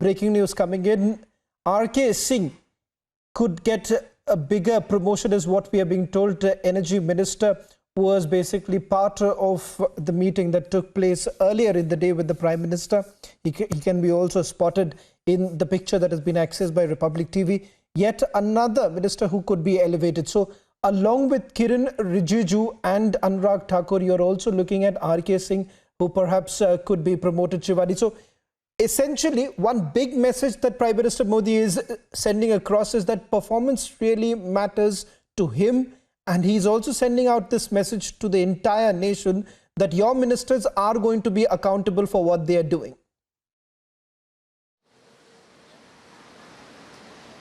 breaking news coming in. RK Singh could get a bigger promotion is what we are being told. The Energy Minister was basically part of the meeting that took place earlier in the day with the Prime Minister. He can be also spotted in the picture that has been accessed by Republic TV. Yet another minister who could be elevated. So along with Kiren Rijiju and Anurag Thakur, you're also looking at RK Singh, who perhaps could be promoted, Shivani. So essentially, one big message that Prime Minister Modi is sending across is that performance really matters to him. And he's also sending out this message to the entire nation that your ministers are going to be accountable for what they are doing.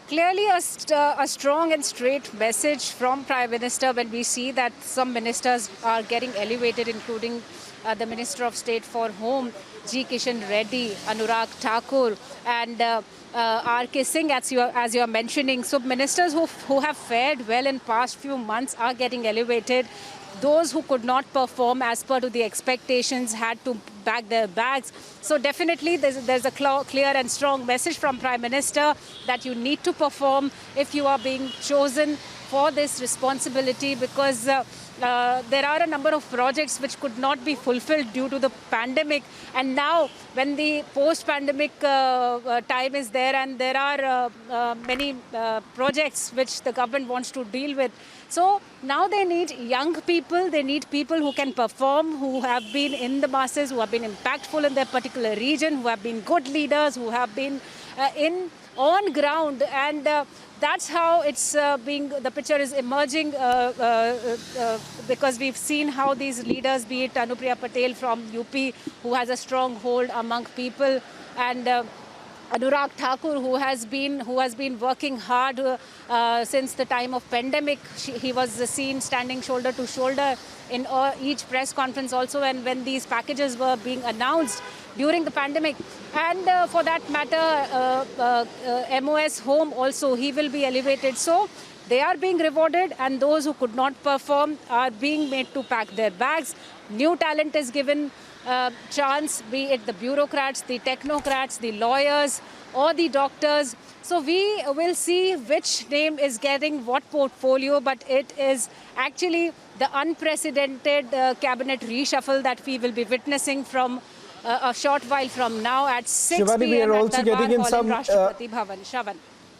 Clearly a strong and straight message from Prime Minister when we see that some ministers are getting elevated, including the Minister of State for Home, G. Kishan Reddy, Anurag Thakur, and RK Singh, as you are mentioning. So ministers who have fared well in past few months are getting elevated. Those who could not perform as per to the expectations had to pack their bags. So definitely there's a clear and strong message from Prime Minister that you need to perform if you are being chosen for this responsibility, because there are a number of projects which could not be fulfilled due to the pandemic. And now when the post-pandemic time is there and there are many projects which the government wants to deal with. So now they need young people, they need people who can perform, who have been in the masses, who have been impactful in their particular region, who have been good leaders, who have been on ground. And that's how it's the picture is emerging, because we've seen how these leaders, be it Anupriya Patel from UP, who has a strong hold among people, and Anurag Thakur, who has been working hard since the time of pandemic. He was seen standing shoulder to shoulder in each press conference also, and when these packages were being announced during the pandemic. And for that matter, MOS Home also, he will be elevated. So they are being rewarded, and those who could not perform are being made to pack their bags. New talent is given chance, be it the bureaucrats, the technocrats, the lawyers, or the doctors. So we will see which name is getting what portfolio, but it is actually the unprecedented cabinet reshuffle that we will be witnessing from a short while from now at 6 Shivani, p.m. we are at also Darbar getting in Hall some Rashtrapati Bhavan. Shravan.